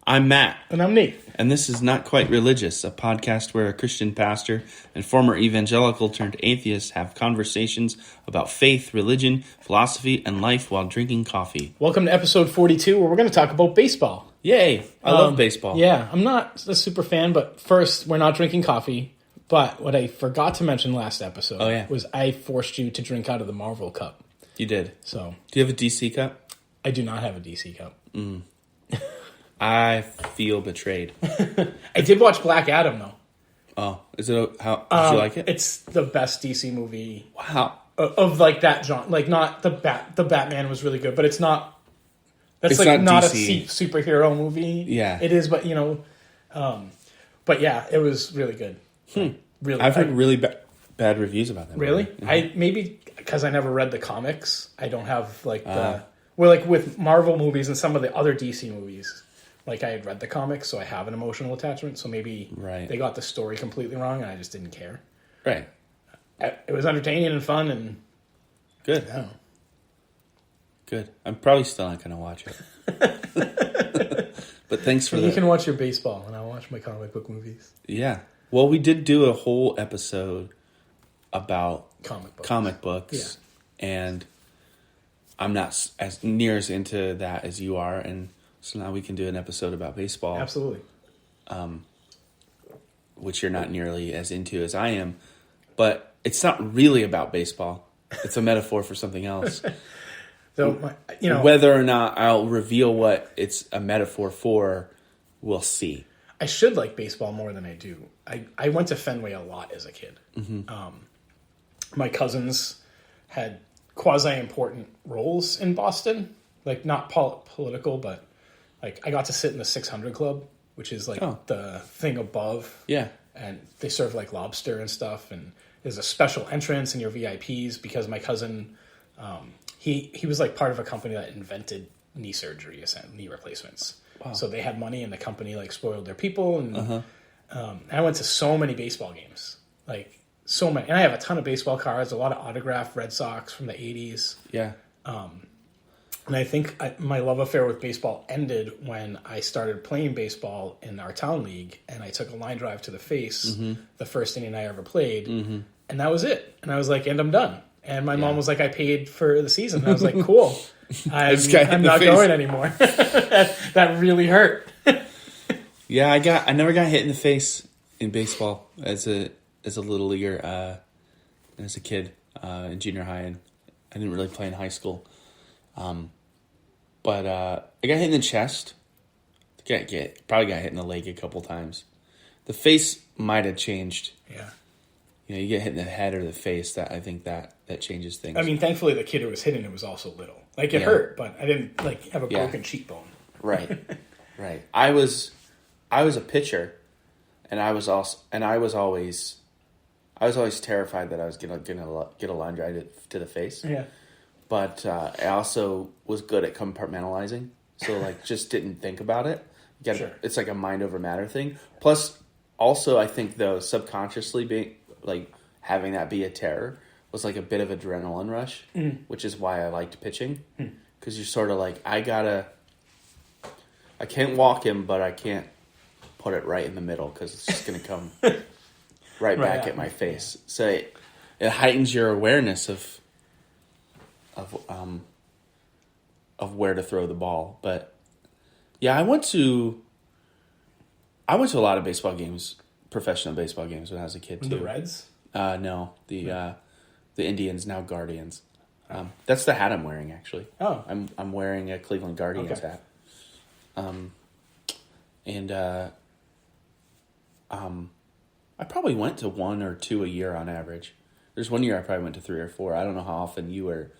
I'm Matt. And I'm Nate. And this is Not Quite Religious, a podcast where a Christian pastor and former evangelical turned atheist have conversations about faith, religion, philosophy, and life while drinking coffee. Welcome to episode 42, where we're going to talk about baseball. Yay! I love baseball. Yeah, I'm not a super fan, but first, we're not drinking coffee. But what I forgot to mention last episode was I forced you to drink out of the Marvel cup. You did. So, do you have a DC cup? I do not have a DC cup. I feel betrayed. I did watch Black Adam, though. Oh, is it? How did you like it? It's the best DC movie. Wow. Of like that genre, like not the Batman was really good, but it's not. That's it's like not a DC. superhero movie. Yeah, it is, but but yeah, it was really good. Really, I've heard really bad reviews about that. Really, movie. I maybe because I never read the comics, I don't have like like with Marvel movies and some of the other DC movies. Like, I had read the comics, so I have an emotional attachment. So maybe they got the story completely wrong, and I just didn't care. Right. It was entertaining and fun, and good. Yeah. Good. I'm probably still not going to watch it. But thanks for that. You can watch your baseball, and I'll watch my comic book movies. Yeah. Well, we did do a whole episode about comic books. Yeah. And I'm not as near as into that as you are, and so now we can do an episode about baseball. Absolutely. Which you're not nearly as into as I am. But it's not really about baseball. It's a metaphor for something else. So, whether or not I'll reveal what it's a metaphor for, we'll see. I should like baseball more than I do. I went to Fenway a lot as a kid. Mm-hmm. My cousins had quasi-important roles in Boston. Like, not political, but like I got to sit in the 600 Club, which is like the thing above. Yeah. And they serve like lobster and stuff. And there's a special entrance in your VIPs because my cousin, he was like part of a company that invented knee surgery, knee replacements. Wow. So they had money and the company like spoiled their people. And I went to so many baseball games, like so many. And I have a ton of baseball cards, a lot of autographed Red Sox from the 80s. Yeah. And I think my love affair with baseball ended when I started playing baseball in our town league, and I took a line drive to the face the first inning I ever played, and that was it. And I was like, and I'm done. And my mom was like, I paid for the season. And I was like, cool. I'm not going anymore. that really hurt. Yeah, I never got hit in the face in baseball as a little leaguer, as a kid in junior high, and I didn't really play in high school. But I got hit in the chest. Probably got hit in the leg a couple times. The face might have changed. Yeah. You get hit in the head or the face. I think that changes things. I mean, thankfully the kid who was hitting it was also little. Like it hurt, but I didn't like have a broken cheekbone. Right. Right. I was a pitcher, and I was always terrified that I was gonna get a line drive to the face. Yeah. But I also was good at compartmentalizing, so like just didn't think about it. Sure. It's like a mind over matter thing. Plus, also I think though subconsciously being like having that be a terror was like a bit of adrenaline rush, which is why I liked pitching, because you're sort of like I can't walk him, but I can't put it right in the middle because it's just gonna come right back at my face. So it heightens your awareness of where to throw the ball. But yeah, I went to a lot of baseball games, professional baseball games when I was a kid too. The Reds? No, the Indians, now Guardians. That's the hat I'm wearing actually. Oh, I'm wearing a Cleveland Guardians hat. I probably went to 1 or 2 a year on average. There's one year I probably went to 3 or 4. I don't know how often you were.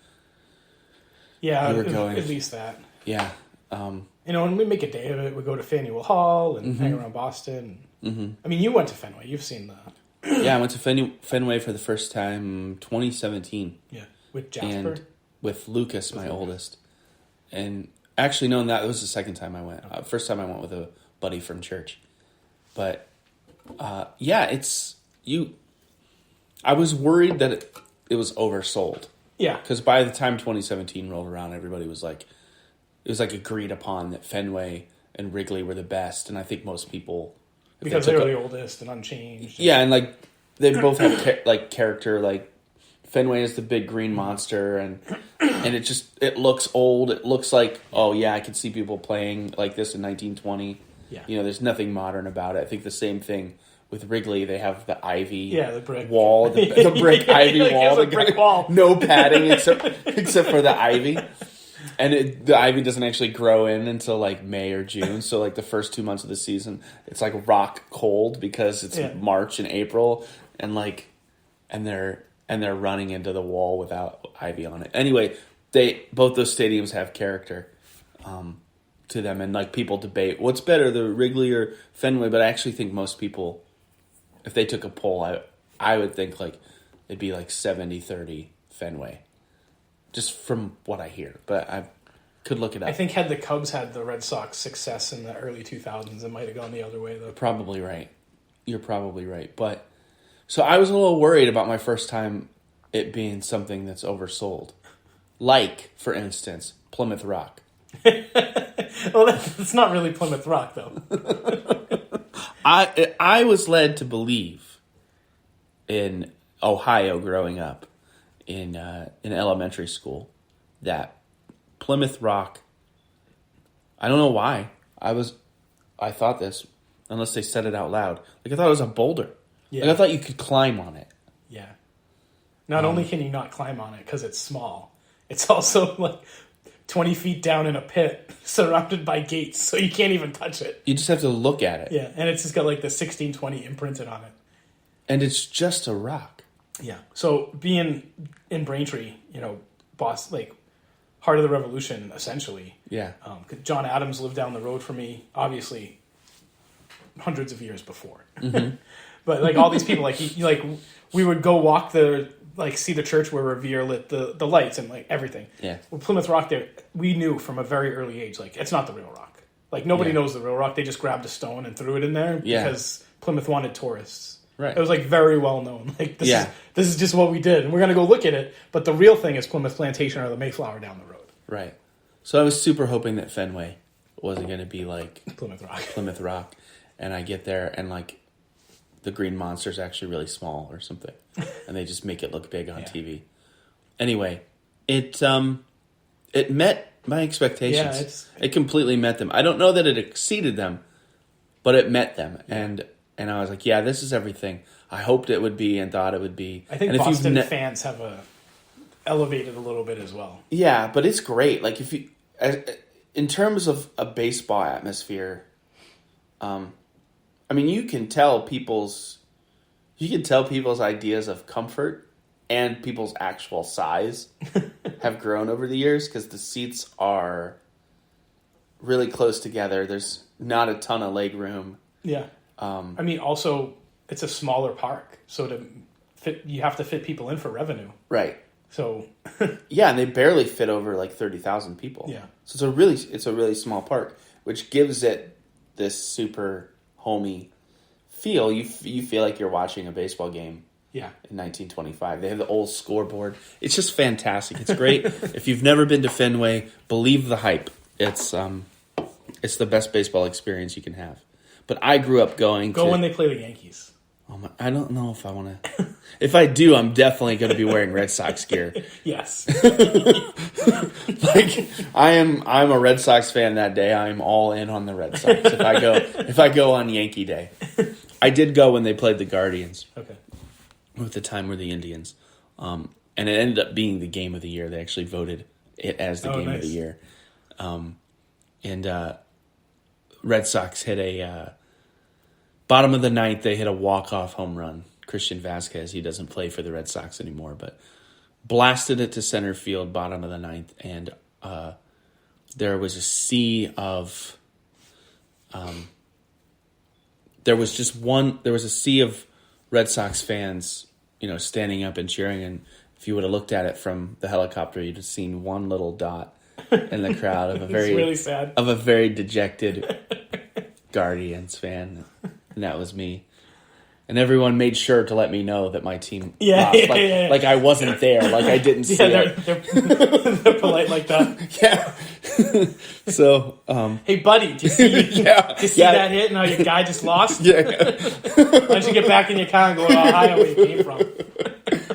Yeah, you were going. At least that. Yeah. When we make a day of it, we go to Faneuil Hall and hang around Boston. Mm-hmm. I mean, you went to Fenway. You've seen the... Yeah, I went to Fenway for the first time 2017. Yeah, with Jasper? And with Lucas, my oldest. And actually, no, that was the second time I went. Okay. First time I went with a buddy from church. But, it's... I was worried that it was oversold. Yeah. Because by the time 2017 rolled around, everybody was like... It was like agreed upon that Fenway and Wrigley were the best, and I think most people because they were the oldest and unchanged. Yeah, and like they both have like character. Like Fenway is the big green monster, and it looks old. It looks like, oh yeah, I could see people playing like this in 1920. Yeah, there's nothing modern about it. I think the same thing with Wrigley. They have the ivy the brick wall, the brick ivy wall, the brick wall, no padding except for the ivy. And the ivy doesn't actually grow in until like May or June. So like the first 2 months of the season, it's like rock cold because it's March and April, and they're running into the wall without ivy on it. Anyway, both those stadiums have character to them, and like people debate what's better, the Wrigley or Fenway. But I actually think most people, if they took a poll, I would think like it'd be like 70-30 Fenway. Just from what I hear, but I could look it up. I think had the Cubs had the Red Sox success in the early 2000s, it might have gone the other way, though. Probably right. You're probably right. But so I was a little worried about my first time it being something that's oversold. Like, for instance, Plymouth Rock. Well, that's not really Plymouth Rock, though. I was led to believe in Ohio growing up in elementary school that Plymouth Rock, I don't know why I thought this, unless they said it out loud. Like I thought it was a boulder. Yeah. Like I thought you could climb on it. Yeah. Not only can you not climb on it because it's small, it's also like 20 feet down in a pit surrounded by gates, so you can't even touch it. You just have to look at it. Yeah, and it's just got like the 1620 imprinted on it. And it's just a rock. Yeah. So being in Braintree, boss, like heart of the revolution, essentially. Yeah. John Adams lived down the road from me, obviously, hundreds of years before. Mm-hmm. But like all these people, we would go walk see the church where Revere lit the lights and like everything. Yeah. Well, Plymouth Rock, there we knew from a very early age, like it's not the real rock. Like nobody knows the real rock. They just grabbed a stone and threw it in there because Plymouth wanted tourists. Right. It was like very well known. Like this is just what we did, and we're gonna go look at it. But the real thing is Plymouth Plantation or the Mayflower down the road. Right. So I was super hoping that Fenway wasn't gonna be like Plymouth Rock, and I get there and like the green monster's actually really small or something, and they just make it look big on TV. Anyway, it met my expectations. It completely met them. I don't know that it exceeded them, but it met them, and I was like, yeah, this is everything I hoped it would be and thought it would be. I think and Boston fans have elevated a little bit as well. Yeah, but it's great. Like if you, in terms of a baseball atmosphere, I mean, you can tell people's ideas of comfort and people's actual size have grown over the years because the seats are really close together. There's not a ton of leg room. Yeah. I mean, also, it's a smaller park, so you have to fit people in for revenue. Right. So yeah, and they barely fit over like 30,000 people. Yeah. So it's a really small park, which gives it this super homey feel. You feel like you're watching a baseball game. Yeah. In 1925. They have the old scoreboard. It's just fantastic. It's great. If you've never been to Fenway, believe the hype. It's the best baseball experience you can have. But I grew up going Go when they play the Yankees. Oh my, I don't know if I want to. If I do, I'm definitely going to be wearing Red Sox gear. Yes. Like I'm a Red Sox fan that day. I'm all in on the Red Sox. If I go on Yankee Day. I did go when they played the Guardians. Okay. At the time were the Indians. And it ended up being the game of the year. They actually voted it as the game of the year. And Red Sox hit a bottom of the ninth. They hit a walk-off home run. Christian Vasquez, he doesn't play for the Red Sox anymore, but blasted it to center field, bottom of the ninth, and there was a sea of Red Sox fans, standing up and cheering. And if you would have looked at it from the helicopter, you'd have seen one little dot in the crowd of a very really sad. Of a very dejected Guardians fan, and that was me. And everyone made sure to let me know that my team lost. Like I wasn't there. Like I didn't see it. They're polite like that. Yeah. So, hey, buddy, did you see, that hit and how your guy just lost? Yeah. Why don't you get back in your car and go to Ohio where you came from?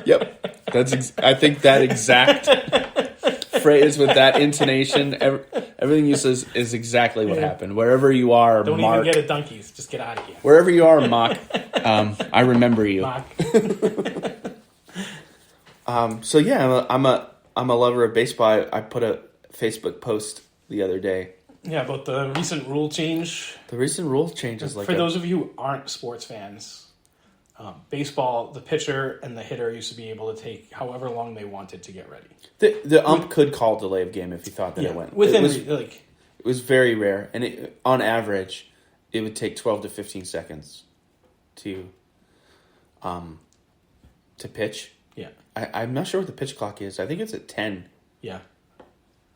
Yep. I think that exact phrase with that intonation, everything you says is exactly what happened. Wherever you are, don't Mark. Don't even get a donkeys. Just get out of here. Wherever you are, Mock. I remember you. Mock. So yeah, I'm a lover of baseball. I put a Facebook post the other day. Yeah, about the recent rule change. The recent rule change is for those of you who aren't sports fans, baseball, the pitcher and the hitter used to be able to take however long they wanted to get ready. The ump could call delay of game if he thought that it went. It was very rare, and on average, it would take 12 to 15 seconds to pitch. Yeah, I'm not sure what the pitch clock is. I think it's at 10. Yeah.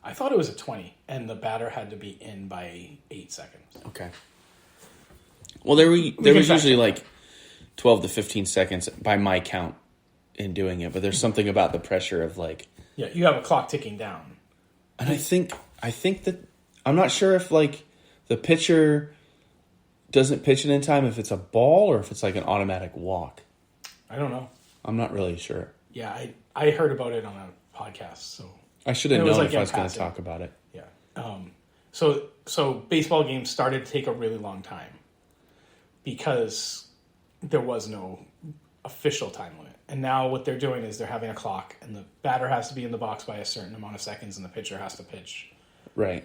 I thought it was at 20, and the batter had to be in by 8 seconds. Okay. Well, there was usually like 12 to 15 seconds by my count in doing it, but there's something about the pressure of like... Yeah, you have a clock ticking down. And I think that... I'm not sure if like the pitcher doesn't pitch it in time if it's a ball or if it's like an automatic walk. I don't know. I'm not really sure. Yeah, I heard about it on a podcast, so... I should have known if I was going to talk about it. Yeah. So baseball games started to take a really long time because there was no official time limit. And now what they're doing is they're having a clock, and the batter has to be in the box by a certain amount of seconds, and the pitcher has to pitch right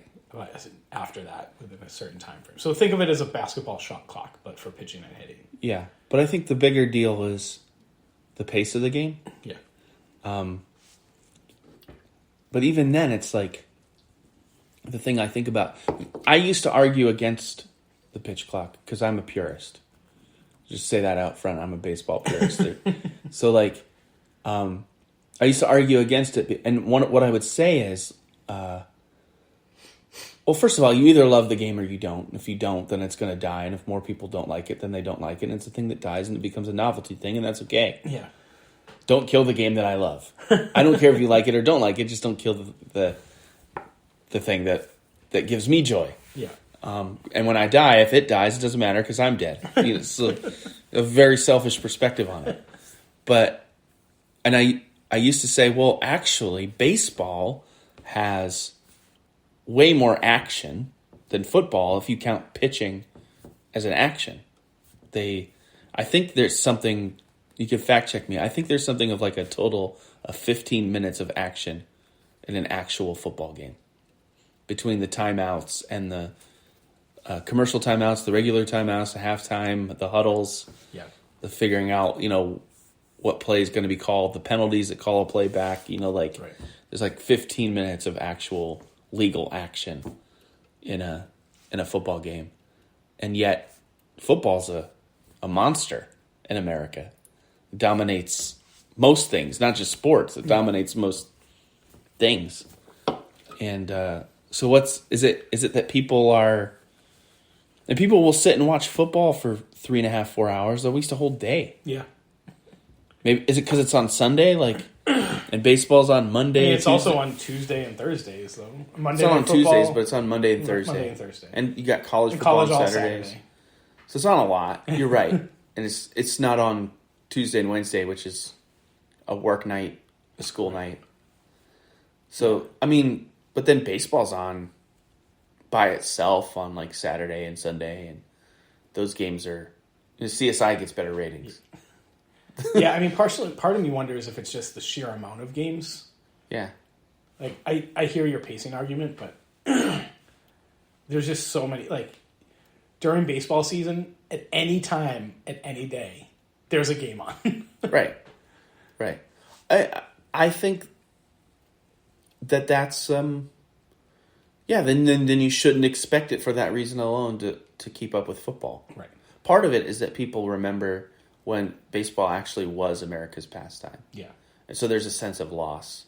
after that within a certain time frame. So think of it as a basketball shot clock, but for pitching and hitting. Yeah, but I think the bigger deal is the pace of the game. Yeah. But even then, it's like the thing I think about. I used to argue against the pitch clock because I'm a purist. Just say that out front. I'm a baseball purist. So, like, I used to argue against it. And what I would say is, well, first of all, you either love the game or you don't. And if you don't, then it's going to die. And if more people don't like it, then they don't like it. And it's a thing that dies and it becomes a novelty thing, and that's okay. Yeah. Don't kill the game that I love. I don't care if you like it or don't like it. Just don't kill the thing that gives me joy. Yeah. And when I die, if it dies, it doesn't matter because I'm dead. It's a very selfish perspective on it. And I used to say, well, actually, baseball has way more action than football if you count pitching as an action. I think there's something... You can fact check me. I think there's something of like a total of 15 minutes of action in an actual football game between the timeouts and the commercial timeouts, the regular timeouts, the halftime, the huddles, the figuring out, what play is going to be called, the penalties that call a play back, there's like 15 minutes of actual legal action in a football game. And yet football's a monster in America. Dominates most things, not just sports. It dominates most things. And so is it that people will sit and watch football for 3.5, 4 hours? They'll waste a whole day. Yeah. Maybe is it because it's on Sunday, and baseball's on Monday? It's also on Tuesday and Thursdays, though. Monday it's on Tuesdays, but it's on Monday and Thursday. Monday and Thursday. And you got college football on Saturdays. Saturday. So it's not a lot. You're right. And it's not on Tuesday and Wednesday, which is a work night, a school night. So, but then baseball's on by itself on like Saturday and Sunday, and those games are... CSI gets better ratings. Yeah, part of me wonders if it's just the sheer amount of games. Yeah. Like, I hear your pacing argument, but there's just so many... Like, during baseball season, at any time, at any day, there's a game on. Right. I think that's then you shouldn't expect it for that reason alone to keep up with football. Right. Part of it is that people remember when baseball actually was America's pastime. Yeah. And so there's a sense of loss.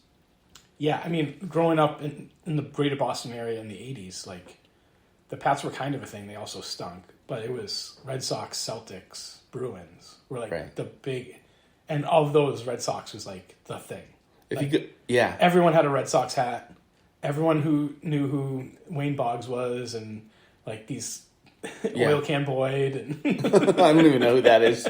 Yeah, growing up in the greater Boston area in the 80s, like, the Pats were kind of a thing. They also stunk. But it was Red Sox, Celtics, Bruins were like the big... And of those, Red Sox was like the thing. Everyone had a Red Sox hat. everyone who knew who Wayne Boggs was, and like these Oil Can Boyd. And I don't even know who that is.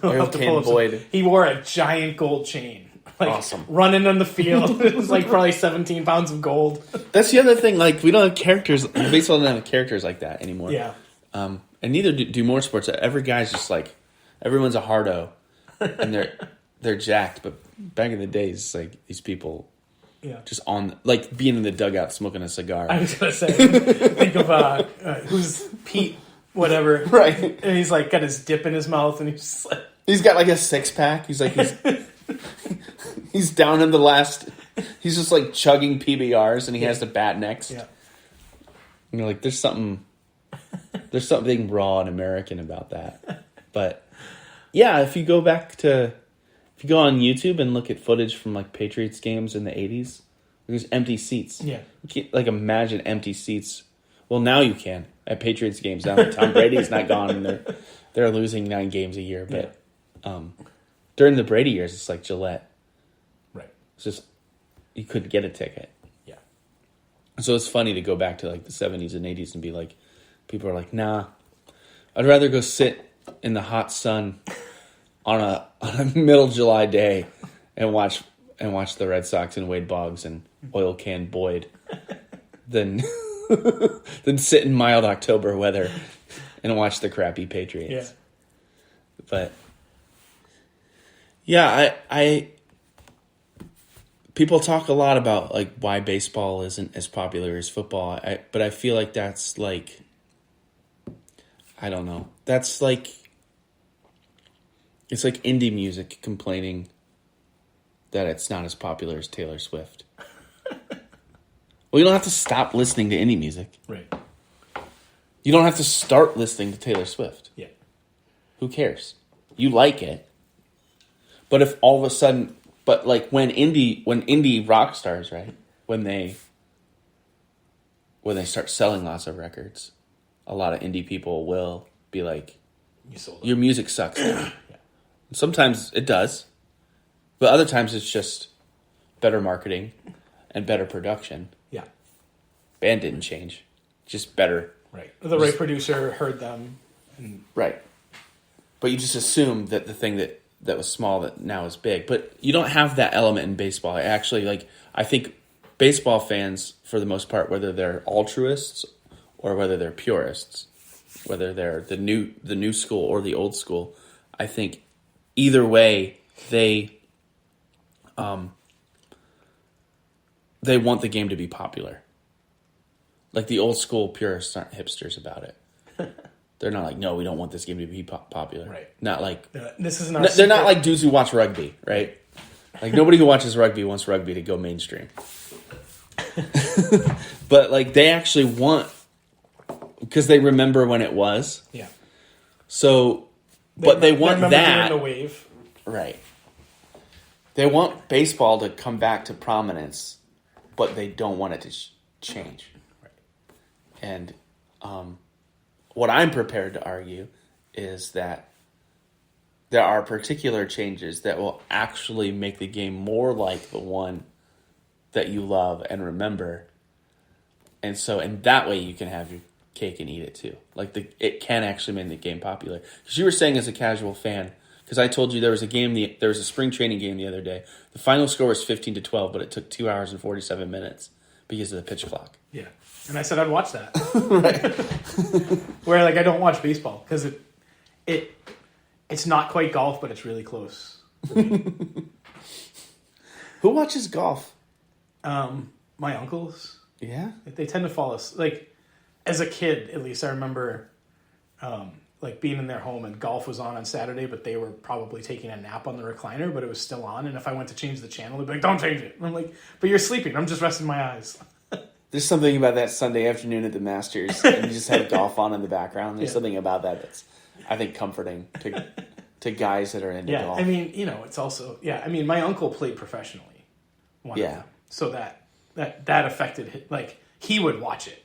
Oil Can Boyd. He wore a giant gold chain. Like, awesome. Running on the field. It was like probably 17 pounds of gold. That's the other thing. Like, we don't have characters. Baseball doesn't have characters like that anymore. Yeah. And neither do more sports. Every guy's just like, everyone's a hardo. And they're jacked. But back in the days, like, these people just on, like, being in the dugout smoking a cigar. I was going to say, think of, who's Pete, whatever. Right. And he's like got his dip in his mouth, and he's just like... He's got like a 6-pack. He's like, he's down in the last. He's just like chugging PBRs, and he has the bat next. Yeah. You know, like there's something raw and American about that. But yeah, if you go on YouTube and look at footage from like Patriots games in the 80s, there's empty seats. Yeah. You can't like imagine empty seats. Well, now you can at Patriots games. Now that Tom Brady's not gone, and they're losing 9 games a year, but. During the Brady years, it's like Gillette. Right. It's just, you couldn't get a ticket. Yeah. So it's funny to go back to like the 70s and 80s and be like, people are like, nah, I'd rather go sit in the hot sun on a middle July day and watch the Red Sox and Wade Boggs and Oil Can Boyd than sit in mild October weather and watch the crappy Patriots. Yeah. But yeah, I people talk a lot about like why baseball isn't as popular as football. But I feel like that's like, I don't know. That's like, it's like indie music complaining that it's not as popular as Taylor Swift. Well, you don't have to stop listening to indie music. Right. You don't have to start listening to Taylor Swift. Yeah. Who cares? You like it. But if all of a sudden, but like when indie rock stars, right? When they start selling lots of records, a lot of indie people will be like, your music sucks. Yeah. Sometimes it does. But other times it's just better marketing and better production. Yeah. Band didn't change. Just better. Right. The right producer heard them. Right. But you just assume that the thing that was small that now is big. But you don't have that element in baseball. I think baseball fans, for the most part, whether they're altruists or whether they're purists, whether they're the new school or the old school, I think either way they want the game to be popular. Like the old school purists aren't hipsters about it. They're not like, no, we don't want this game to be popular. Right. Not like this is not. They're not like dudes who watch rugby, right? Like nobody who watches rugby wants rugby to go mainstream. But like they actually want, because they remember when it was. Yeah. So, they want that. During the wave. Right. They want baseball to come back to prominence, but they don't want it to change. Right. And what I'm prepared to argue is that there are particular changes that will actually make the game more like the one that you love and remember. And so in that way you can have your cake and eat it too. Like it can actually make the game popular. Because you were saying as a casual fan, because I told you there was a spring training game the other day. The final score was 15-12, but it took 2 hours and 47 minutes because of the pitch clock. Yeah. And I said I'd watch that. Right. Where like I don't watch baseball because it's not quite golf, but it's really close. Who watches golf? My uncles. Yeah. They tend to follow us. Like as a kid, at least I remember like being in their home and golf was on Saturday, but they were probably taking a nap on the recliner, but it was still on. And if I went to change the channel, they'd be like, don't change it. And I'm like, but you're sleeping. I'm just resting my eyes. There's something about that Sunday afternoon at the Masters, and you just have golf on in the background. There's something about that that's, I think, comforting to guys that are into golf. I mean, it's also, I mean, my uncle played professionally. One of them. So that affected, like, he would watch it.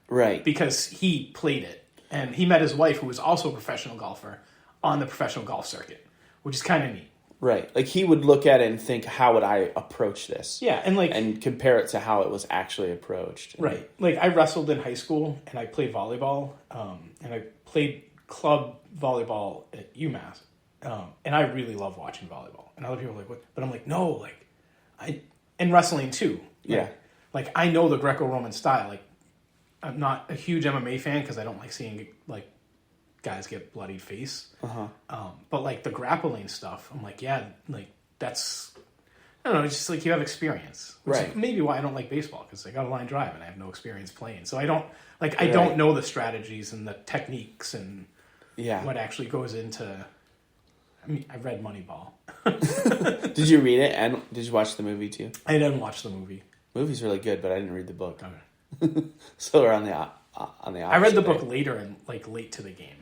Right. Because he played it. And he met his wife, who was also a professional golfer, on the professional golf circuit, which is kind of neat. Right. Like, he would look at it and think, how would I approach this? Yeah, and compare it to how it was actually approached. Right. Like, I wrestled in high school, and I played volleyball, and I played club volleyball at UMass, and I really love watching volleyball. And other people are like, what? But I'm like, no, like, and wrestling too. Like, Like, I know the Greco-Roman style. Like, I'm not a huge MMA fan because I don't like seeing, like, guys get bloodied face. But, like, the grappling stuff, I'm like, yeah, like, that's, I don't know, it's just like you have experience. Which is maybe why I don't like baseball, because I got a line drive and I have no experience playing. So I don't, like, I don't know the strategies and the techniques and what actually goes into, I mean, I read Moneyball. Did you read it, and did you watch the movie too? I didn't watch the movie. Movie's really good, but I didn't read the book. Okay. So we're on the I read the book later and, like, late to the game.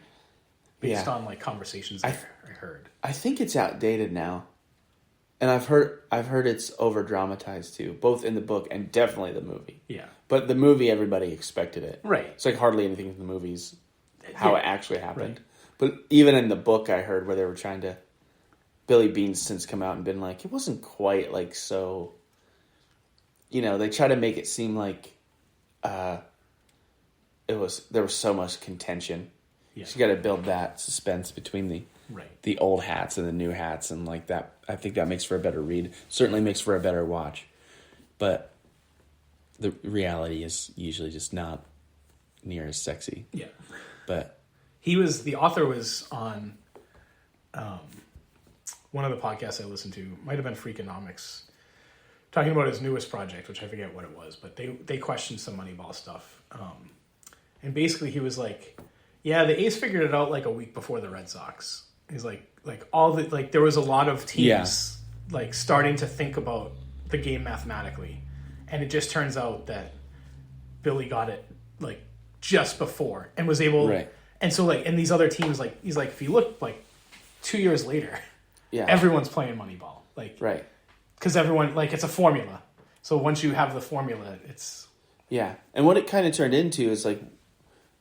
Based on, like, conversations I heard. I think it's outdated now. And I've heard it's over dramatized too, both in the book and definitely the movie. Yeah. But the movie, everybody expected it. Right. It's like hardly anything in the movies how it actually happened. Right. But even in the book, I heard where they were trying to, Billy Bean's since come out and been like, it wasn't quite like so, you know, they try to make it seem like there was so much contention. Yeah. So you got to build that suspense between the old hats and the new hats, and like that. I think that makes for a better read. Certainly makes for a better watch. But the reality is usually just not near as sexy. Yeah. But the author was on one of the podcasts I listened to, might have been Freakonomics, talking about his newest project, which I forget what it was, but they questioned some Moneyball stuff. And basically he was like, yeah, the A's figured it out like a week before the Red Sox. He's like all the, like, there was a lot of teams like starting to think about the game mathematically. And it just turns out that Billy got it like just before and was able, and so, like, and these other teams, like, he's like, if you look like 2 years later, everyone's playing Moneyball. Like, because everyone, like, it's a formula. So once you have the formula, it's... Yeah. And what it kind of turned into is, like,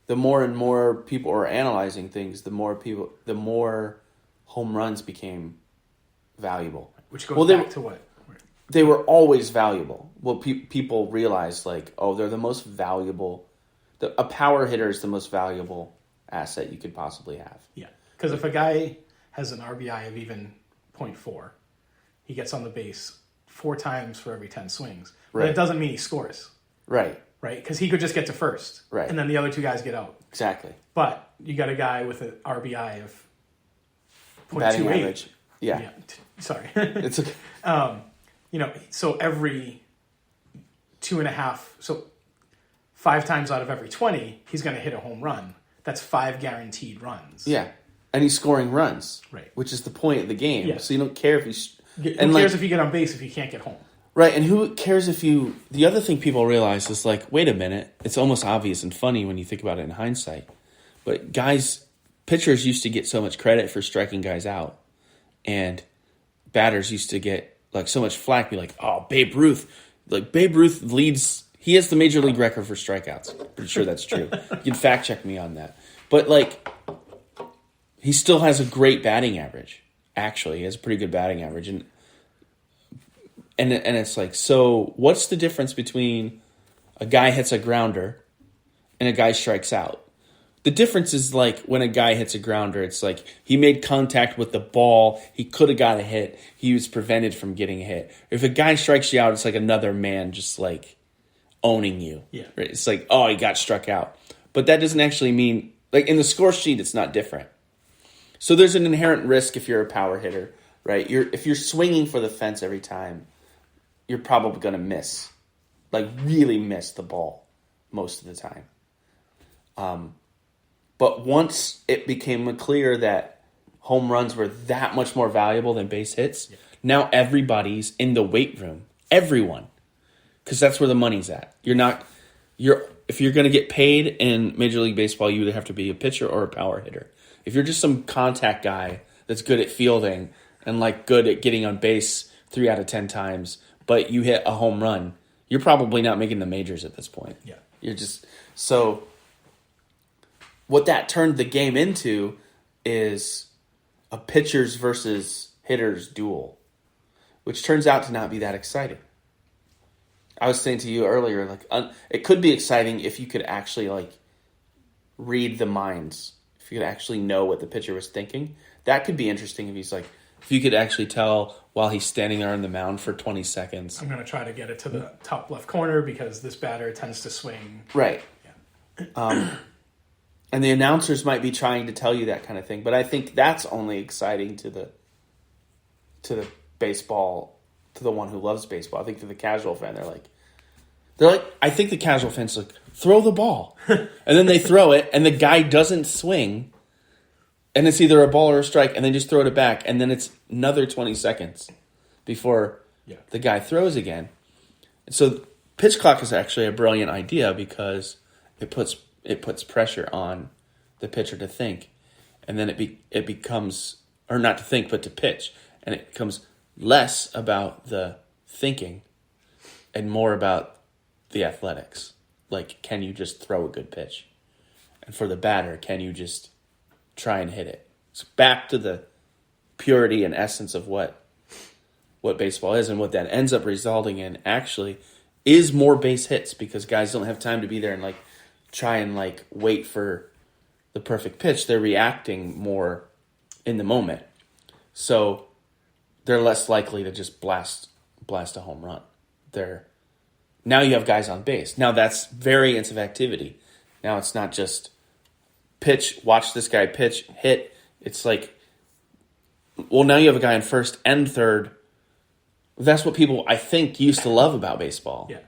the more and more people are analyzing things, the more home runs became valuable. Which goes back to what? They were always valuable. Well, people realized, like, oh, they're the most valuable... a power hitter is the most valuable asset you could possibly have. Yeah. Because if a guy has an RBI of even 0.4, he gets on the base 4 times for every 10 swings. But it doesn't mean he scores. Right? Because he could just get to first. Right. And then the other 2 guys get out. Exactly. But you got a guy with an RBI of 0.28. Batting average. Yeah. Sorry. It's okay. You know, so every 2.5... So 5 times out of every 20, he's going to hit a home run. That's 5 guaranteed runs. Yeah. And he's scoring runs. Right. Which is the point of the game. Yeah. So you don't care if he's... Who cares if you get on base if you can't get home? Right, and who cares if you... The other thing people realize is, like, wait a minute. It's almost obvious and funny when you think about it in hindsight. But pitchers used to get so much credit for striking guys out. And batters used to get, like, so much flack. Be like, oh, Babe Ruth. Like, Babe Ruth leads... He has the major league record for strikeouts. Pretty sure that's true. You can fact check me on that. But, like, he still has a great batting average. Actually, he has a pretty good batting average. And it's like, so what's the difference between a guy hits a grounder and a guy strikes out? The difference is, like, when a guy hits a grounder, it's like he made contact with the ball. He could have got a hit. He was prevented from getting a hit. If a guy strikes you out, it's like another man just, like, owning you. Yeah. Right? It's like, oh, he got struck out. But that doesn't actually mean, like, in the score sheet, it's not different. So there's an inherent risk if you're a power hitter, right? If you're swinging for the fence every time, you're probably going to miss, like, really miss the ball most of the time. But once it became clear that home runs were that much more valuable than base hits, now everybody's in the weight room. Everyone. Because that's where the money's at. If you're going to get paid in Major League Baseball, you either have to be a pitcher or a power hitter. If you're just some contact guy that's good at fielding and, like, good at getting on base 3 out of 10 times, but you hit a home run, you're probably not making the majors at this point. Yeah. You're just... So what that turned the game into is a pitcher's versus hitters duel, which turns out to not be that exciting. I was saying to you earlier, like it could be exciting if you could actually like read the minds, if you could actually know what the pitcher was thinking. That could be interesting if you could actually tell while he's standing there on the mound for 20 seconds. I'm going to try to get it to the top left corner because this batter tends to swing. Right. Yeah. And the announcers might be trying to tell you that kind of thing, but I think that's only exciting to the baseball, to the one who loves baseball. I think for the casual fan, they're like, I think the casual fan's like, throw the ball. And then they throw it, and the guy doesn't swing, and it's either a ball or a strike, and they just throw it back, and then it's another 20 seconds before the guy throws again. And so pitch clock is actually a brilliant idea because it puts pressure on the pitcher to think, and then it becomes, or not to think, but to pitch, and it becomes less about the thinking and more about the athletics. Like, can you just throw a good pitch? And for the batter, can you just try and hit it? So back to the purity and essence of what baseball is, and what that ends up resulting in actually is more base hits, because guys don't have time to be there and like try and like wait for the perfect pitch. They're reacting more in the moment. So they're less likely to just blast a home run. Now you have guys on base. Now that's variance of activity. Now it's not just pitch, watch this guy pitch, hit. It's like, well, now you have a guy in first and third. That's what people, I think, used to love about baseball. Yeah.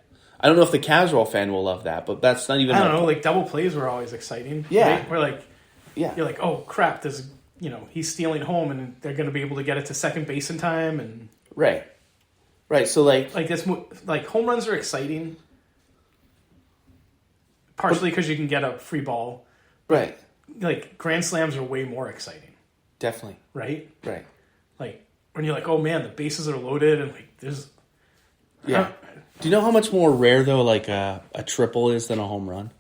I don't know if the casual fan will love that, but that's not even... I don't know, like double plays were always exciting. Yeah. Right? We're like, you're like, oh crap, he's stealing home and they're going to be able to get it to second base in time. And Right. So like this, like home runs are exciting, partially because you can get a free ball. Right. Like grand slams are way more exciting. Definitely. Right. Like when you're like, oh man, the bases are loaded and like there's. Yeah. Do you know how much more rare though like a triple is than a home run?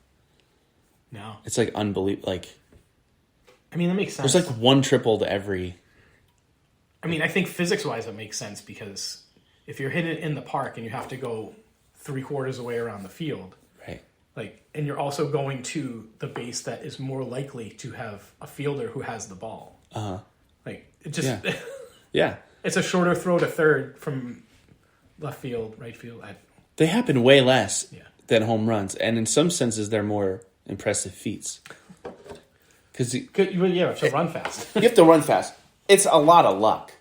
No. It's like unbelievable. Like, I mean, that makes sense. there's like one triple to every. I mean, I think physics wise it makes sense because if you're hitting it in the park and you have to go 3/4 away around the field, Right. like, and you're also going to the base that is more likely to have a fielder who has the ball. Like it just, Yeah. It's a shorter throw to third from left field, right field. They happen way less Yeah. than home runs, and in some senses, they're more impressive feats. Because you have to run fast. you have to run fast. It's a lot of luck.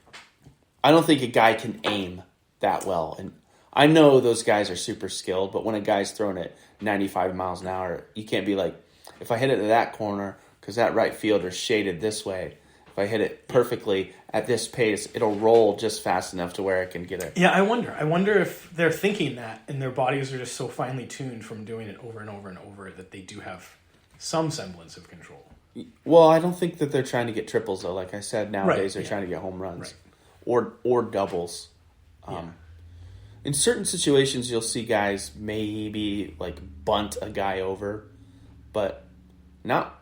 I don't think a guy can aim that well, and I know those guys are super skilled. But when a guy's throwing it 95 miles an hour, you can't be like, if I hit it to that corner because that right fielder's shaded this way. If I hit it perfectly at this pace, it'll roll just fast enough to where I can get it. Yeah, I wonder if they're thinking that, and their bodies are just so finely tuned from doing it over and over and over that they do have some semblance of control. Well, I don't think that they're trying to get triples, though. Like I said, nowadays they're trying to get home runs or doubles. In certain situations, you'll see guys maybe like bunt a guy over, but not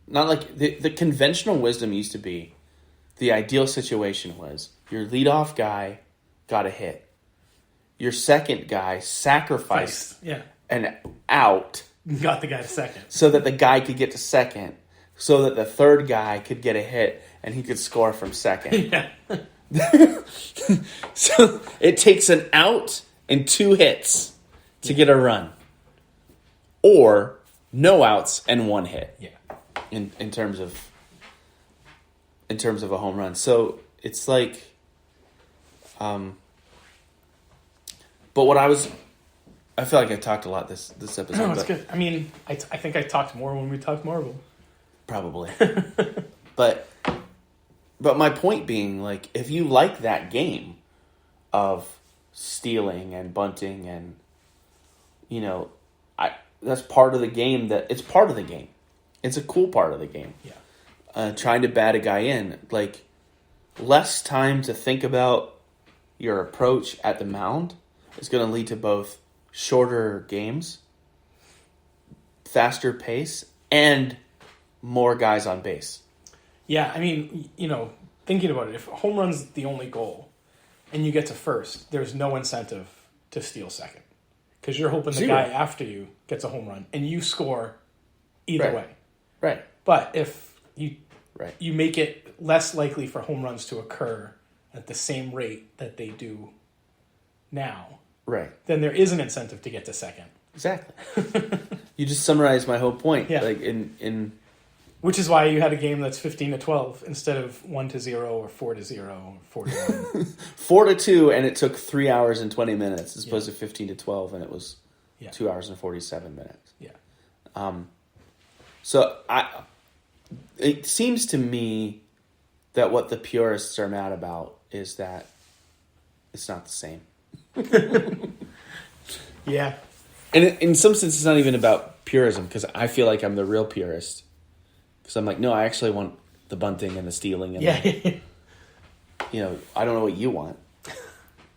like the conventional wisdom used to be. The ideal situation was your leadoff guy got a hit, your second guy sacrificed an out, got the guy to second, so that the guy could get to second, so that the third guy could get a hit and he could score from second. So it takes an out and 2 hits to get a run, or no outs and 1 hit. Yeah. In terms of a home run. So it's like, but what I feel like I talked a lot this episode. No, it's good. I mean, I think I talked more when we talked Marvel. Probably. But my point being, like, if you like that game of stealing and bunting and, that's part of the game. It's part of the game. It's a cool part of the game. Yeah. Trying to bat a guy in. Like, less time to think about your approach at the mound is going to lead to both shorter games, faster pace, and more guys on base. Yeah, I mean, thinking about it, if home run's the only goal and you get to first, there's no incentive to steal second. Because you're hoping the guy after you gets a home run and you score either way. Right. But if you make it less likely for home runs to occur at the same rate that they do now, then there is an incentive to get to second. Exactly. You just summarized my whole point. Yeah. Like in Which is why you had a game that's 15-12 instead of 1-0 or 4-0 or 4-1. 4-2, and it took 3 hours and 20 minutes as opposed to 15-12, and it was 2 hours and 47 minutes. Yeah. So it seems to me that what the purists are mad about is that it's not the same. Yeah. And in some sense, it's not even about purism, because I feel like I'm the real purist. Because I'm like, no, I actually want the bunting and the stealing. And I don't know what you want.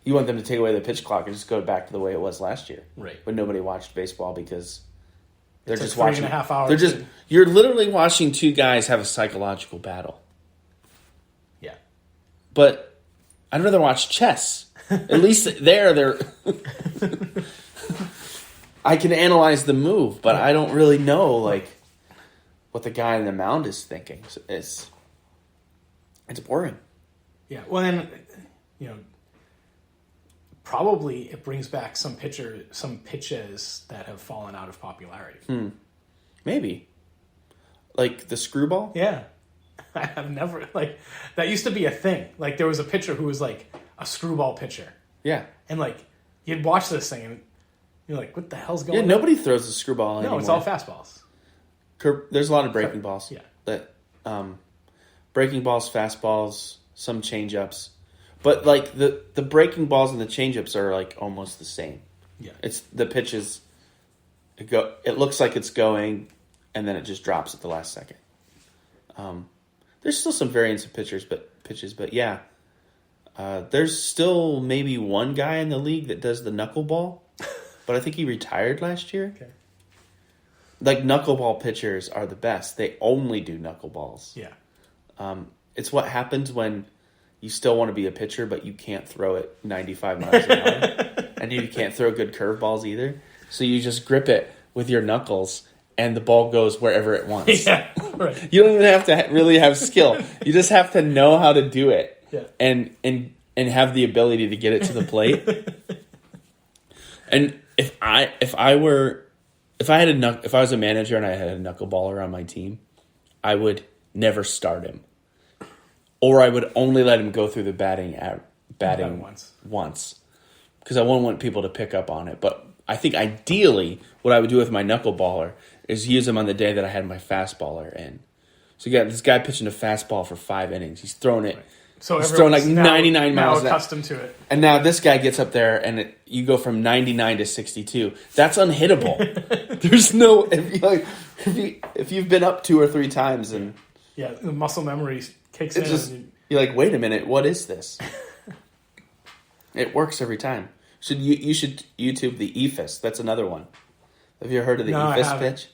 You want them to take away the pitch clock and just go back to the way it was last year. Right. When nobody watched baseball because they're just 3.5 hours. They're just you're literally watching two guys have a psychological battle. Yeah. But I'd rather watch chess. At least they're I can analyze the move, but I don't really know what the guy on the mound is thinking. It's boring. Yeah. Well, then, probably it brings back some pitches that have fallen out of popularity. Maybe. Like the screwball? Yeah. I have never, that used to be a thing. Like, there was a pitcher who was, a screwball pitcher. Yeah. And, you'd watch this thing, and you're like, what the hell's going on? Yeah, nobody throws a screwball anymore. No, it's all fastballs. There's a lot of breaking balls. Yeah. But, breaking balls, fastballs, some change-ups. But, the breaking balls and the change-ups are, almost the same. Yeah. It's the pitches, it looks like it's going, and then it just drops at the last second. There's still some variants of pitches, but yeah. There's still maybe one guy in the league that does the knuckleball, but I think he retired last year. Okay. Knuckleball pitchers are the best. They only do knuckleballs. Yeah. It's what happens when you still want to be a pitcher, but you can't throw it 95 miles an hour, and you can't throw good curveballs either. So you just grip it with your knuckles, and the ball goes wherever it wants. Yeah, right. You don't even have to really have skill. You just have to know how to do it. Yeah. And have the ability to get it to the plate. And if I was a manager and I had a knuckleballer on my team, I would never start him, or I would only let him go through the batting once, because I wouldn't want people to pick up on it. But I think ideally, what I would do with my knuckleballer is use him on the day that I had my fastballer in. So you got this guy pitching a fastball for 5 innings. He's throwing it. Right. So he's throwing 99 miles an hour. Accustomed to it. And now this guy gets up there and you go from 99 to 62. That's unhittable. There's no if you've been up 2 or 3 times and the muscle memory kicks in. You're like, wait a minute, what is this? It works every time. You should YouTube the ephus. That's another one. Have you ever heard of the ephus pitch?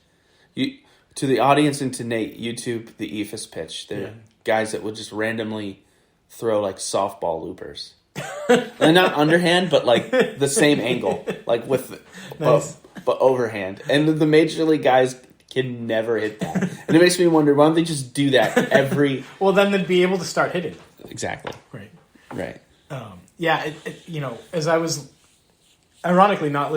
To the audience and to Nate, YouTube the ephus pitch. They're guys that would just randomly throw softball loopers. And not underhand, but the same angle, with nice. but overhand. And the major league guys can never hit that. And it makes me wonder, why don't they just do that every? Well, then they'd be able to start hitting. Exactly. Right. As I was ironically not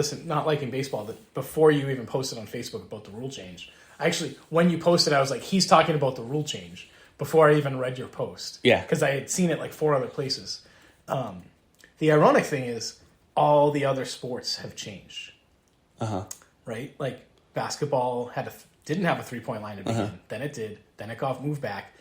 liking baseball, that before you even posted on Facebook about the rule change, actually, when you posted, I was like, he's talking about the rule change before I even read your post. Yeah. Because I had seen it 4 other places. The ironic thing is all the other sports have changed. Uh-huh. Right? Basketball didn't have a 3-point line to begin. Uh-huh. Then it did. Then it got moved back.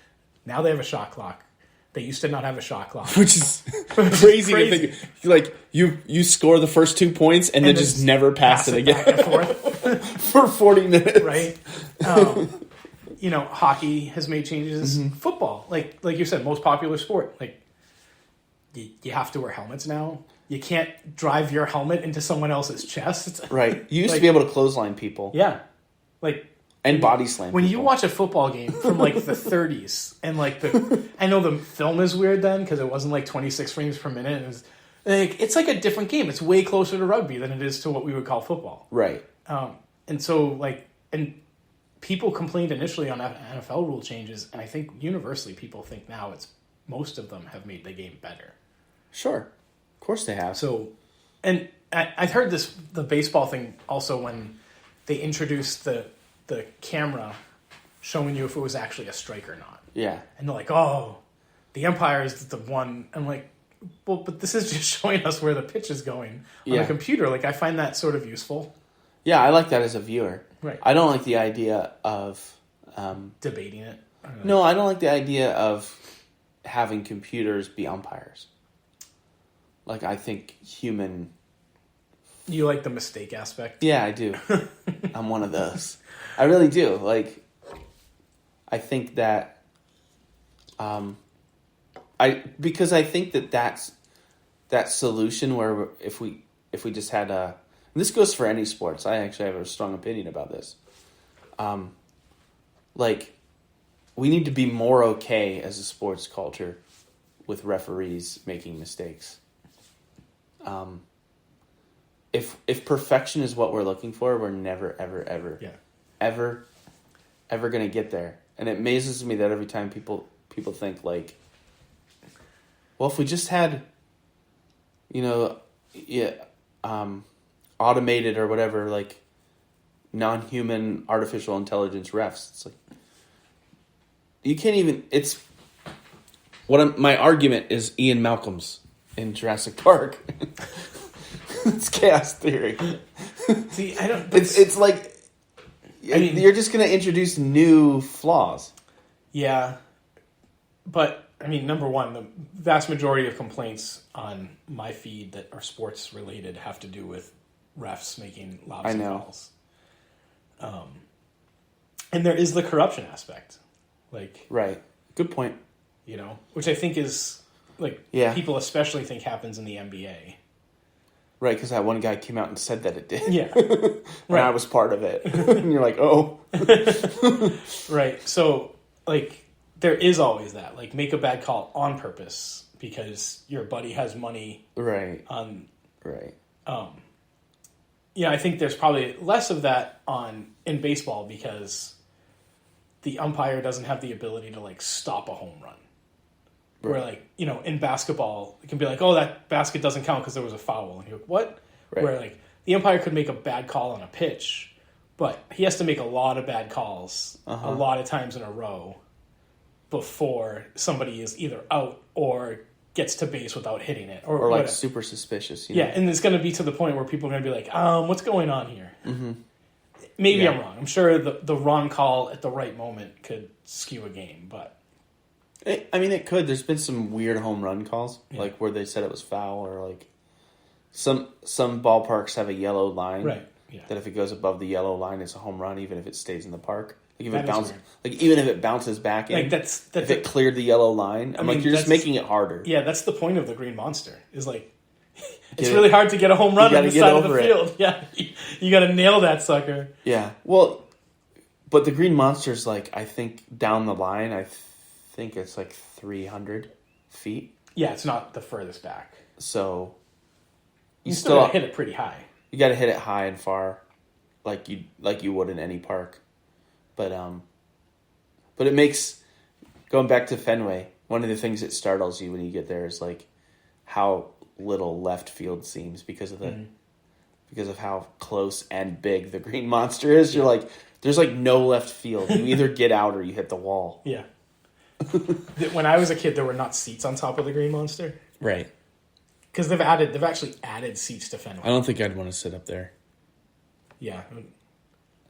Now they have a shot clock. They used to not have a shot clock. Which is crazy to think. You score the first 2 points and then just never pass it again. Back and forth. For 40 minutes. Right? Hockey has made changes. Mm-hmm. Football, like you said, most popular sport. You have to wear helmets now. You can't drive your helmet into someone else's chest. Right. You used to be able to clothesline people. Yeah. And body slam. When people. you watch a football game from like the 30s, and like I know the film is weird then because it wasn't like 26 frames per minute. It's like a different game. It's way closer to rugby than it is to what we would call football. Right. And so and people complained initially on NFL rule changes, and I think universally people think now most of them have made the game better. Sure. Of course they have. So, and I've heard the baseball thing also when they introduced the camera showing you if it was actually a strike or not. Yeah. And they're like, oh, the umpire is the one. I'm like, well, but this is just showing us where the pitch is going on the computer. Like, I find that sort of useful. Yeah, I like that as a viewer. Right. I don't like the idea of... debating it. No, I don't like the idea of having computers be umpires. Like, I think human... You like the mistake aspect? Yeah, I do. I'm one of those. I really do. Like, I think that... because I think that's that solution where if we just had a... And this goes for any sports. I actually have a strong opinion about this. Like, we need to be more okay as a sports culture with referees making mistakes. If perfection is what we're looking for, we're never, ever, ever, ever going to get there. And it amazes me that every time people think like, well, if we just had, automated or whatever, like non-human artificial intelligence refs, it's like you can't even. It's my argument is Ian Malcolm's in Jurassic Park. It's chaos theory. See, I don't. It's like you're just going to introduce new flaws. Yeah, but I mean, number one, the vast majority of complaints on my feed that are sports related have to do with refs making lousy calls. And there is the corruption aspect, like right. Good point. Which I think is like people especially think happens in the NBA. Right, because that one guy came out and said that it did. Yeah. And I was part of it. And you're like, oh. Right. So, like, there is always that. Like, make a bad call on purpose because your buddy has money. Right. Right. I think there's probably less of that in baseball because the umpire doesn't have the ability to, like, stop a home run. Where, like, in basketball, it can be like, oh, that basket doesn't count because there was a foul. And you're like, what? Right. Where, like, the umpire could make a bad call on a pitch, but he has to make a lot of bad calls a lot of times in a row before somebody is either out or gets to base without hitting it. Or like, super suspicious. Yeah, and it's going to be to the point where people are going to be like, what's going on here? Mm-hmm. Maybe I'm wrong. I'm sure the wrong call at the right moment could skew a game, but... it could. There's been some weird home run calls, like where they said it was foul, or like some ballparks have a yellow line, right? Yeah. That if it goes above the yellow line, it's a home run, even if it stays in the park. Like if it bounces, even if it bounces back in, like that's if it cleared the yellow line. I'm like, you're just making it harder. Yeah, that's the point of the Green Monster. Is like it's really hard to get a home run on the side of the field. Yeah, you got to nail that sucker. Yeah, well, but the Green Monster's like I think down the line, I think it's like 300 feet. Yeah, it's not the furthest back. So you still gotta hit it pretty high. You got to hit it high and far, like you would in any park. But it makes, going back to Fenway, one of the things that startles you when you get there is like how little left field seems because of how close and big the Green Monster is. You're like, there's like no left field. You either get out or you hit the wall. Yeah. When I was a kid, there were not seats on top of the Green Monster. Right. Because they've actually added seats to Fenway. I don't think I'd want to sit up there. Yeah.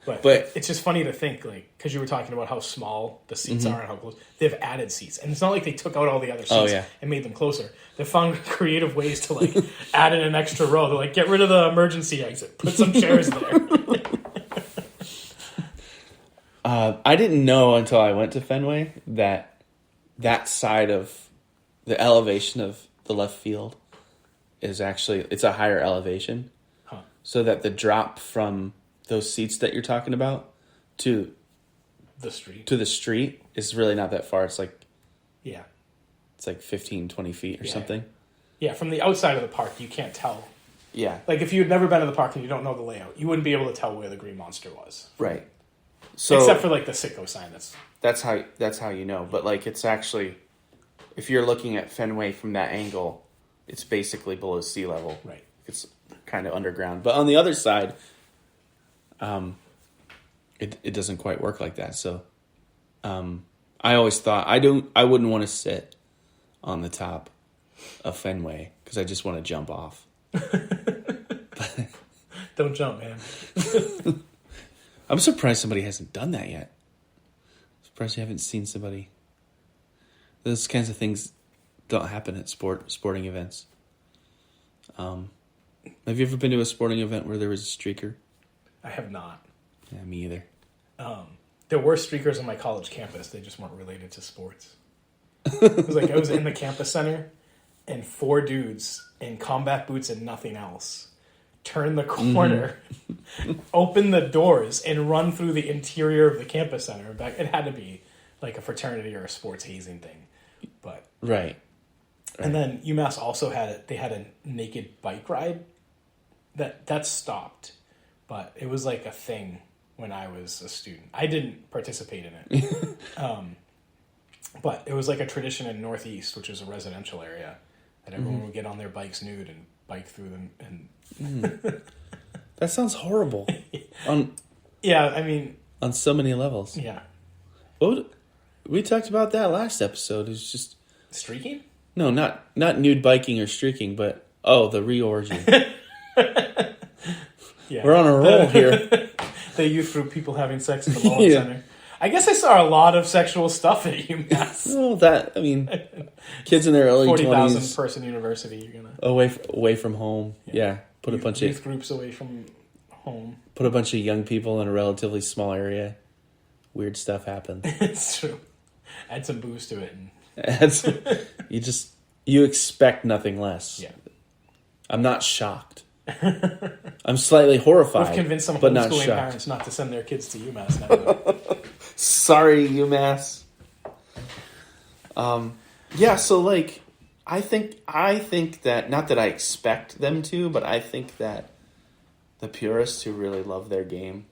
But it's just funny to think, like, because you were talking about how small the seats are and how close. They've added seats. And it's not like they took out all the other seats and made them closer. They found creative ways to, like, add in an extra row. They're like, get rid of the emergency exit. Put some chairs there. I didn't know until I went to Fenway that side of the elevation of the left field is actually, it's a higher elevation. Huh. So that the drop from those seats that you're talking about to the street. to the street is really not that far. It's like Yeah. 15, 20 feet or something. Yeah, from the outside of the park, you can't tell. Yeah. Like, if you'd never been to the park and you don't know the layout, you wouldn't be able to tell where the green monster was. Right. So except for, like, the Sitco sign. That's how you know. But, like, it's actually, if you're looking at Fenway from that angle, it's basically below sea level. Right. It's kind of underground. But on the other side, it doesn't quite work like that. So, I always thought I wouldn't want to sit on the top of Fenway because I just want to jump off. Don't jump, man. I'm surprised somebody hasn't done that yet. Surprised you haven't seen somebody. Those kinds of things don't happen at sporting events. Have you ever been to a sporting event where there was a streaker? I have not. Yeah, me either. There were streakers on my college campus. They just weren't related to sports. It was like I was in the campus center, and 4 dudes in combat boots and nothing else turn the corner, open the doors, and run through the interior of the campus center. It had to be like a fraternity or a sports hazing thing. But Right. And then UMass also had a naked bike ride that stopped, but it was like a thing when I was a student. I didn't participate in it. But it was like a tradition in Northeast, which is a residential area, that everyone would get on their bikes nude and bike through them. And That sounds horrible. yeah, I mean, on so many levels. yeah. Well, we talked about that last episode. It's just Streaking? no, not nude biking or streaking, but the reorigin. Yeah. We're on a roll here. The youth group people having sex in the Mullen Center. I guess I saw a lot of sexual stuff at UMass. Well, kids in their early 40,000 20s, person university. You're gonna away from home. Yeah, put a bunch youth of groups away from home. Put a bunch of young people in a relatively small area. Weird stuff happens. It's true. Add some booze to it. You expect nothing less. Yeah. I'm not shocked. I'm slightly horrified. We've convinced some but not homeschooling shocked. parents not to send their kids to UMass now. Sorry, UMass. Yeah, so like, I think that, not that I expect them to, but I think that the purists who really love their game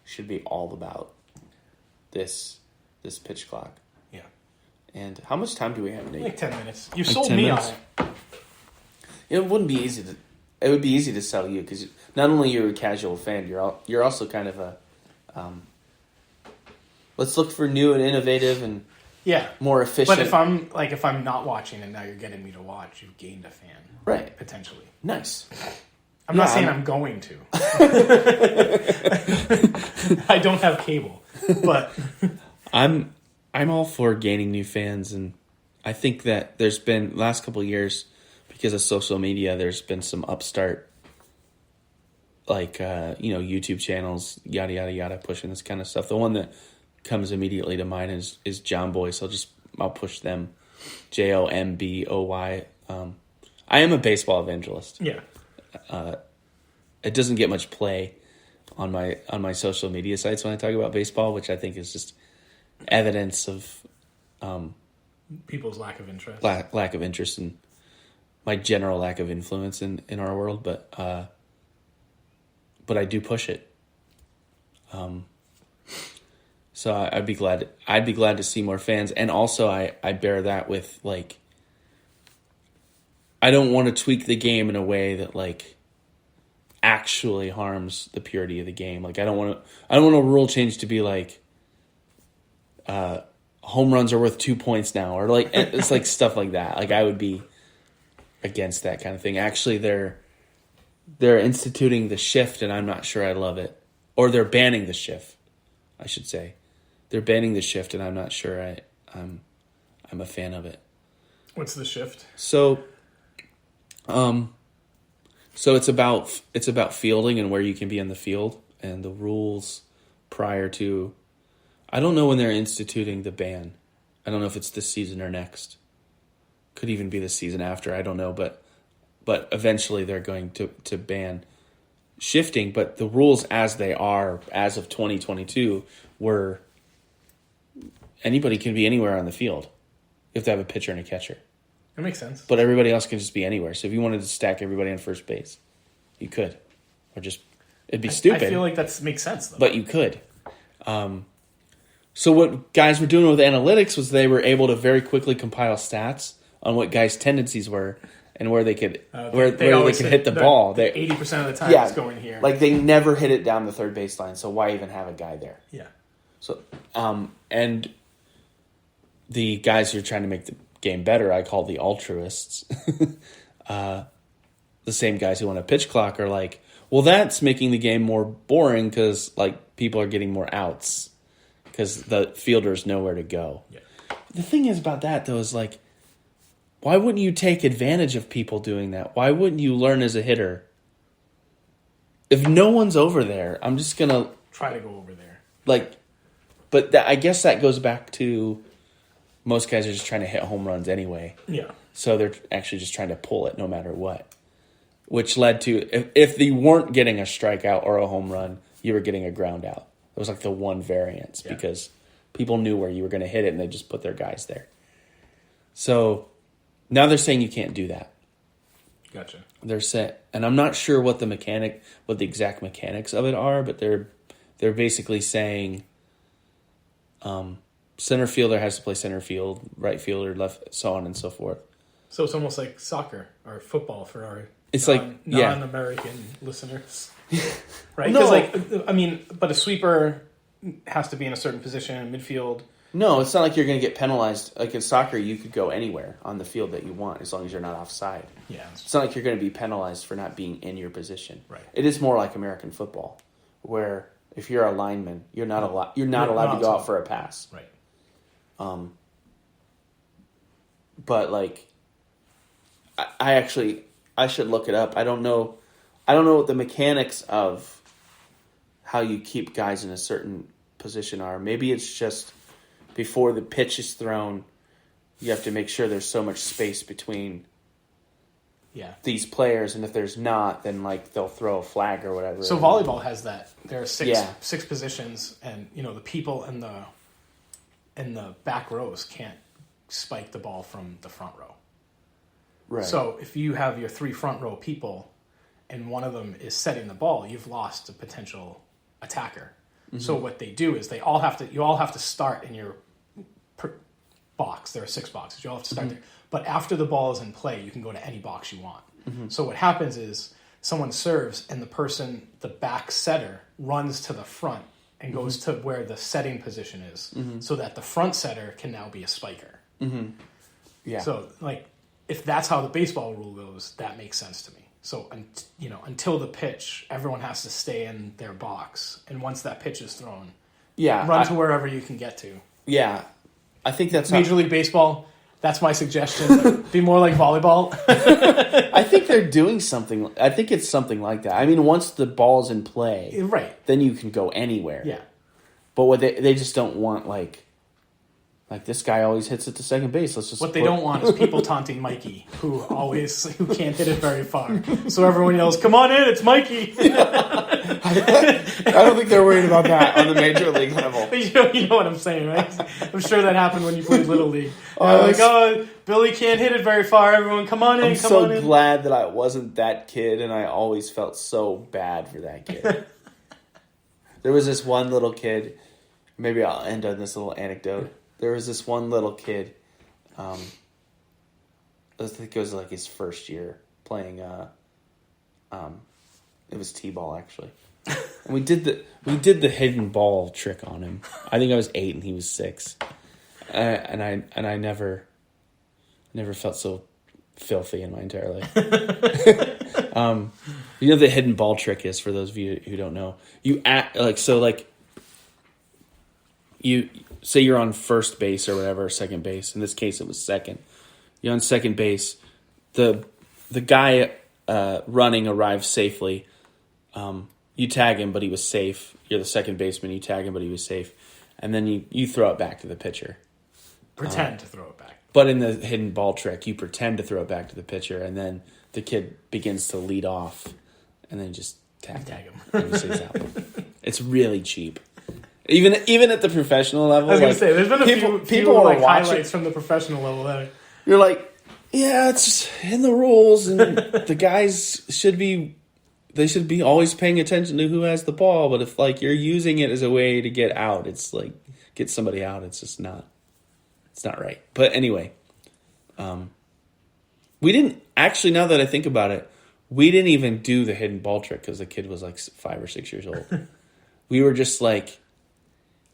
should be all about this pitch clock. Yeah. And how much time do we have, Nate? Like 10 minutes. You sold me on it. It wouldn't be easy to. It would be easy to sell you because not only you're a casual fan, you're also kind of a. Let's look for new and innovative and more efficient. But if I'm not watching and now you're getting me to watch, you've gained a fan, right? Potentially. Nice. I'm not saying I'm going to. I don't have cable, but I'm all for gaining new fans, and I think that there's been last couple of years because of social media. There's been some upstart, like YouTube channels, yada yada yada, pushing this kind of stuff. The one that comes immediately to mind is John Boy, so I'll push them. JOMBOY. I am a baseball evangelist. Yeah. It doesn't get much play on my social media sites when I talk about baseball, which I think is just evidence of people's lack of interest. Lack of interest and my general lack of influence in our world, but I do push it. So I'd be glad to see more fans, and also I bear that with, like, I don't want to tweak the game in a way that, like, actually harms the purity of the game. Like, I don't want a rule change to be like home runs are worth 2 points now, or like it's like stuff like that. Like, I would be against that kind of thing. Actually, they're instituting the shift, and I'm not sure I love it. Or they're banning the shift, I should say. They're banning the shift, and I'm not sure I'm a fan of it. What's the shift? So it's about fielding and where you can be on the field, and the rules prior to. I don't know when they're instituting the ban. I don't know if it's this season or next. Could even be the season after. I don't know, but eventually they're going to ban shifting. But the rules as they are as of 2022 were anybody can be anywhere on the field. You have to have a pitcher and a catcher. That makes sense. But everybody else can just be anywhere. So if you wanted to stack everybody on first base, you could. Or just, it'd be stupid. I feel like that makes sense, though. But you could. So what guys were doing with analytics was they were able to very quickly compile stats on what guys' tendencies were and where they could where they could hit the ball. 80% of the time it's going here. Like they never hit it down the third baseline, so why even have a guy there? Yeah. So and the guys who are trying to make the game better, I call the altruists. The same guys who want a pitch clock are like, well, that's making the game more boring because like people are getting more outs because the fielders know where to go. Yeah. The thing is about that though is like, why wouldn't you take advantage of people doing that? Why wouldn't you learn as a hitter? If no one's over there, I'm just gonna try to go over there. Like, but I guess that goes back to most guys are just trying to hit home runs anyway. Yeah. So they're actually just trying to pull it no matter what. Which led to, if you weren't getting a strikeout or a home run, you were getting a ground out. It was like the one variance because people knew where you were going to hit it and they just put their guys there. So now they're saying you can't do that. Gotcha. They're set, and I'm not sure what the exact mechanics of it are, but they're basically saying center fielder has to play center field, right fielder, left, so on and so forth. So it's almost like soccer or football for our non-American listeners, right? Because but a sweeper has to be in a certain position in midfield. No, it's not like you're going to get penalized. Like in soccer, you could go anywhere on the field that you want as long as you're not offside. Yeah, it's not like you're going to be penalized for not being in your position. Right. It is more like American football, where if you're a lineman, you're not allowed to go out for a pass. Right. But like, I should look it up. I don't know what the mechanics of how you keep guys in a certain position are. Maybe it's just before the pitch is thrown, you have to make sure there's so much space between these players, and if there's not, then like they'll throw a flag or whatever. So volleyball has that. There are six positions, and the people in the back rows can't spike the ball from the front row. Right. So if you have your 3 front row people and one of them is setting the ball, you've lost a potential attacker. Mm-hmm. So what they do is you all have to start in your box. There are 6 boxes. You all have to start there. But after the ball is in play, you can go to any box you want. Mm-hmm. So what happens is someone serves and the back setter runs to the front and goes to where the setting position is, so that the front setter can now be a spiker. Mm-hmm. Yeah. So like, if that's how the baseball rule goes, that makes sense to me. So, until the pitch, everyone has to stay in their box. And once that pitch is thrown, run to wherever you can get to. Yeah. I think that's Major League Baseball, that's my suggestion. Be more like volleyball. I think they're doing something. I think it's something like that. I mean, once the ball's in play, right, then you can go anywhere. Yeah. But what they just don't want, like this guy always hits it to second base. What they don't want is people taunting Mikey, who can't hit it very far. So everyone yells, "Come on in, it's Mikey!" I don't think they're worried about that on the major league level. You know what I'm saying, right? I'm sure that happened when you played Little League. Billy can't hit it very far. Everyone, come on in. I'm so glad that I wasn't that kid, and I always felt so bad for that kid. There was this one little kid. Maybe I'll end on this little anecdote. There was this one little kid, I think it was like his first year playing, it was T-ball actually. And we did the hidden ball trick on him. I think I was 8 and he was 6. And I never felt so filthy in my entire life. The hidden ball trick is, for those of you who don't know, you act you say you're on first base or whatever, or second base. In this case, it was second. You're on second base. The guy running arrives safely. You tag him, but he was safe. You're the second baseman. You tag him, but he was safe. And then you throw it back to the pitcher. Pretend to throw it back. But in the hidden ball trick, you pretend to throw it back to the pitcher, and then the kid begins to lead off, and then just tag him. And he stays out. It's really cheap. Even at the professional level. I was going to say, there's been a few are like watching, highlights from the professional level that you're like, yeah, it's in the rules, and the guys should be always paying attention to who has the ball. But if like you're using it as a way to get out, it's like get somebody out. It's just not. It's not right. But anyway, we didn't actually. Now that I think about it, we didn't even do the hidden ball trick because the kid was like 5 or 6 years old. We were just like,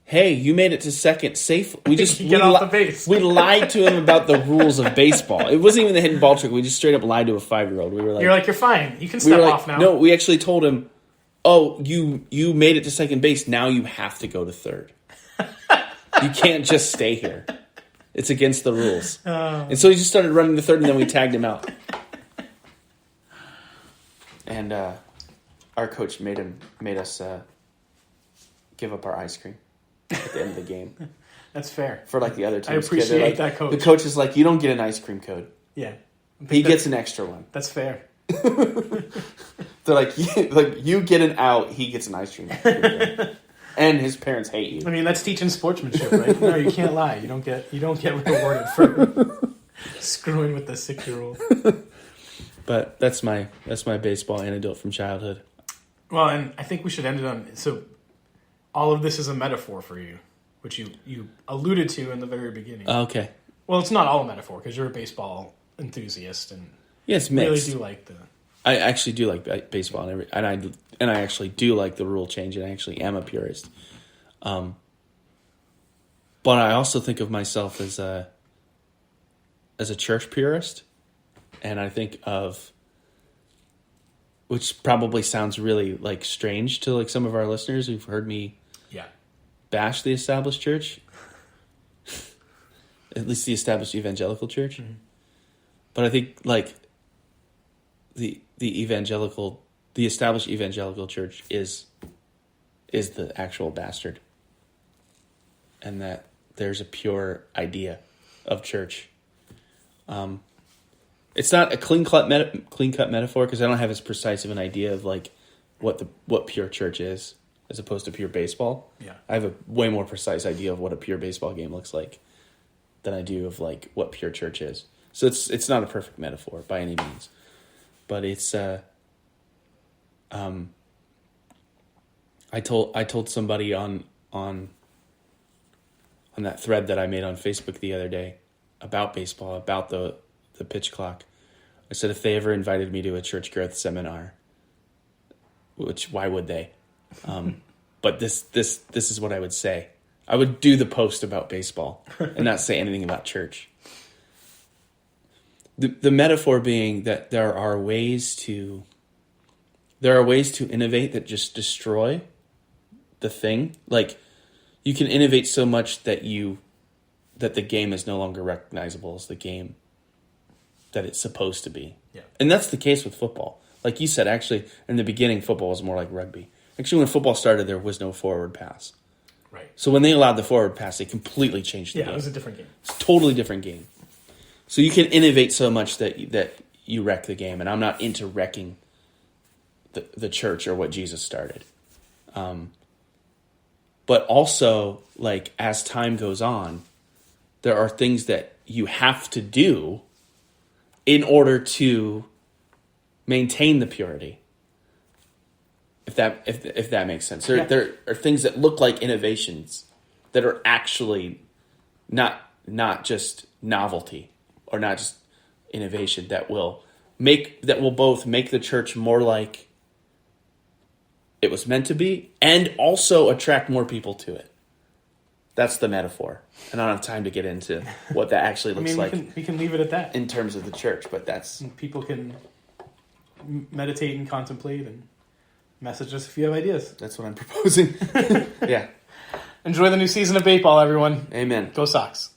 hey, you made it to second safe. We just get off the base. We lied to him about the rules of baseball. It wasn't even the hidden ball trick. We just straight up lied to a 5-year-old. We were like, you're fine. You can step off now. No, we actually told him, oh, you made it to second base. Now you have to go to third. You can't just stay here. It's against the rules. And so he just started running to third, and then we tagged him out. And our coach made us give up our ice cream at the end of the game. That's fair. For like the other teams. I appreciate that coach. The coach is like, you don't get an ice cream code. Yeah. He gets an extra one. That's fair. They're like, you get an out, he gets an ice cream code. And his parents hate you. I mean, that's teaching sportsmanship, right? No, you can't lie. You don't get rewarded for screwing with the 6-year-old. But that's my baseball anecdote from childhood. Well, and I think we should end it on, so all of this is a metaphor for you, which you alluded to in the very beginning. Okay. Well, it's not all a metaphor because you're a baseball enthusiast and it's mixed. Really do like the. I actually do like baseball and I actually do like the rule change, and I actually am a purist. But I also think of myself as a church purist, and I think of, which probably sounds really like strange to like some of our listeners who've heard me bash the established church, at least the established evangelical church. Mm-hmm. But I think like the established evangelical church is the actual bastard, and that there's a pure idea of church. It's not a clean cut metaphor because I don't have as precise of an idea of like what pure church is as opposed to pure baseball. Yeah, I have a way more precise idea of what a pure baseball game looks like than I do of like what pure church is. So it's not a perfect metaphor by any means, but it's I told somebody on that thread that I made on Facebook the other day about baseball, about the pitch clock. I said if they ever invited me to a church growth seminar, which why would they? But this is what I would say. I would do the post about baseball and not say anything about church. The metaphor being that there are ways to innovate that just destroy the thing. Like you can innovate so much that the game is no longer recognizable as the game that it's supposed to be. Yeah. And that's the case with football. Like you said, actually, in the beginning, football was more like rugby. Actually, when football started, there was no forward pass. Right. So when they allowed the forward pass, they completely changed the game. Yeah, it was a different game. It's a totally different game. So you can innovate so much that you wreck the game. And I'm not into wrecking the church or what Jesus started. But also, like, as time goes on, there are things that you have to do in order to maintain the purity. If that makes sense. There are things that look like innovations that are actually not just novelty or not just innovation that will both make the church more like it was meant to be and also attract more people to it. That's the metaphor. And I don't have time to get into what that actually looks like. We can leave it at that. In terms of the church, but that's... People can meditate and contemplate and message us if you have ideas. That's what I'm proposing. Yeah. Enjoy the new season of baseball, everyone. Amen. Go Sox.